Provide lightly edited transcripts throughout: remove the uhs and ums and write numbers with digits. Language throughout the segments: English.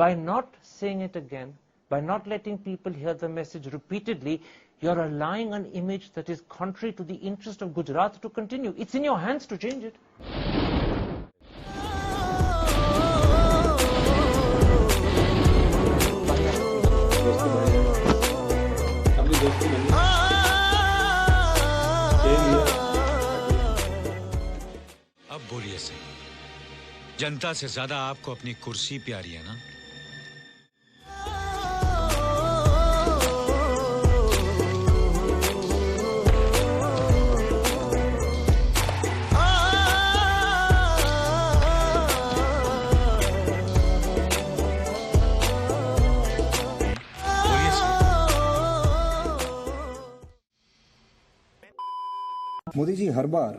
by not saying it again, by not letting people hear the message repeatedly, you're allowing an image that is contrary to the interest of Gujarat to continue. It's in your hands to change it. अब बोलिए सही, जनता से ज्यादा आपको अपनी कुर्सी प्यारी है ना? मोदी जी, हर बार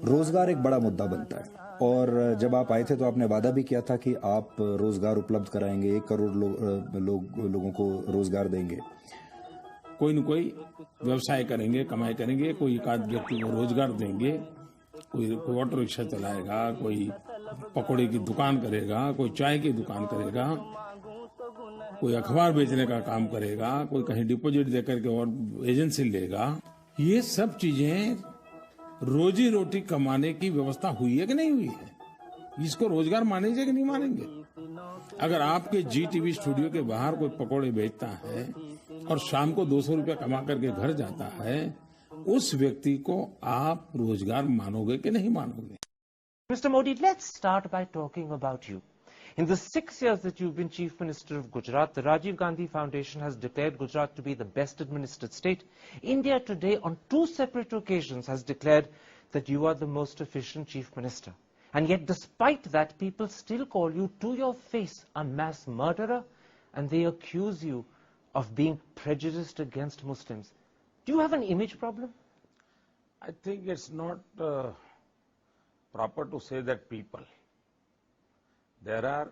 रोजगार एक बड़ा मुद्दा बनता है और जब आप आए थे तो आपने वादा भी किया था कि आप रोजगार उपलब्ध कराएंगे, 1 करोड़ लोगों को रोजगार देंगे। कोई न कोई व्यवसाय करेंगे, कमाई करेंगे, कोई एक आध व्यक्ति को रोजगार देंगे, कोई ऑटो रिक्शा चलाएगा, कोई पकौड़े की दुकान करेगा, कोई चाय की दुकान करेगा, कोई अखबार बेचने का काम करेगा, कोई कहीं डिपॉजिट देकर के और एजेंसी लेगा। ये सब चीजें रोजी रोटी कमाने की व्यवस्था हुई है कि नहीं हुई है? इसको रोजगार मानेंगे कि नहीं मानेंगे? अगर आपके जी टीवी स्टूडियो के बाहर कोई पकौड़े बेचता है और शाम को 200 रुपया कमा करके घर जाता है, उस व्यक्ति को आप रोजगार मानोगे कि नहीं मानोगे? Mr. Modi, let's start by talking about you. In the 6 years that you've been Chief Minister of Gujarat, the Rajiv Gandhi Foundation has declared Gujarat to be the best administered state. India Today, on 2 separate occasions, has declared that you are the most efficient Chief Minister. And yet, despite that, people still call you to your face a mass murderer, and they accuse you of being prejudiced against Muslims. Do you have an image problem? I think it's not proper to say that people. There are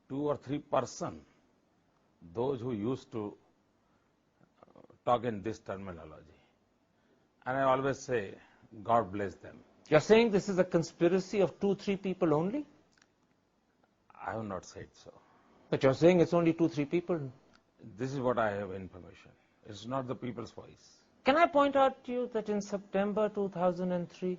2 or 3 persons, those who used to talk in this terminology. And I always say, God bless them. You're saying this is a conspiracy of 2-3 people only? I have not said so. But you're saying it's only 2-3 people. This is what I have information. It's not the people's voice. Can I point out to you that in September 2003,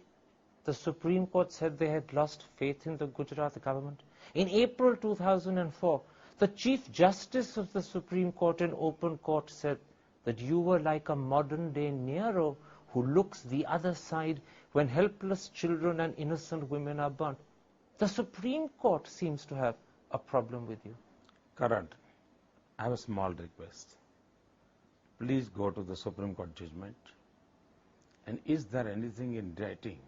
the Supreme Court said they had lost faith in the Gujarat government? In April 2004, the Chief Justice of the Supreme Court in open court said that you were like a modern-day Nero who looks the other side when helpless children and innocent women are burnt. The Supreme Court seems to have a problem with you. Karan, I have a small request. Please go to the Supreme Court judgment. And is there anything in writing?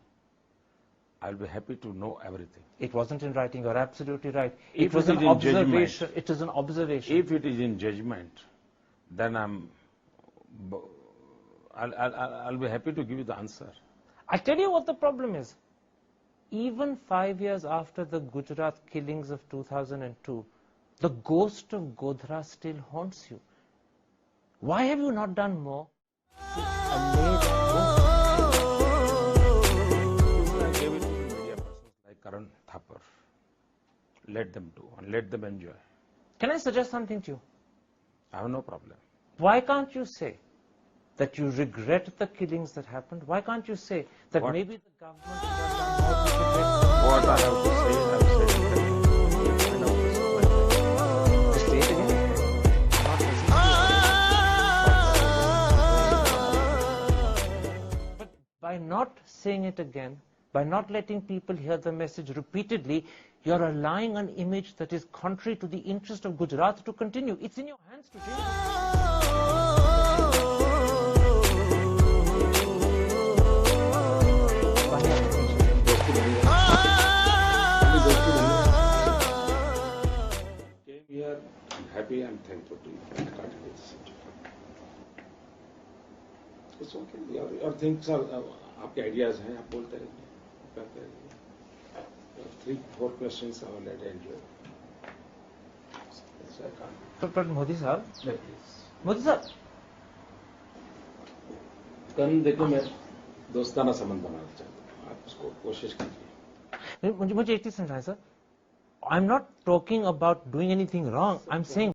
I'll be happy to know everything. It wasn't in writing. You're absolutely right. If it was it an is in observation. judgment, it is an observation. If it is in judgment, then I'll be happy to give you the answer. I'll tell you what the problem is. Even 5 years after the Gujarat killings of 2002, the ghost of Godhra still haunts you. Why have you not done more to allay that ghost? I gave it to media persons like Karan Thapar. Let them do and let them enjoy. Can I suggest something to you? I have no problem. Why can't you say that you regret the killings that happened? Why can't you say that maybe the government should have done more to protect? What I have to say, I have said it. I know. Just say it again. But by not saying it again, by not letting people hear the message repeatedly, you're allowing an image that is contrary to the interest of Gujarat to continue. It's in your hands to change it. Came here, I'm happy and thankful to you for starting this subject. It's okay. Your things are, आपके ideas हैं, आप बोलते रहिए, करते रहिए. 3-4 questions I will let you enjoy. That's why I can't. But Modi sahab, Modi sahab, कल देखो मैं दोस्ताना संबंध बनाना चाहता हूँ. आप उसको कोशिश कीजिए. मुझे एक चीज समझाएं sir. I'm not talking about doing anything wrong. I'm saying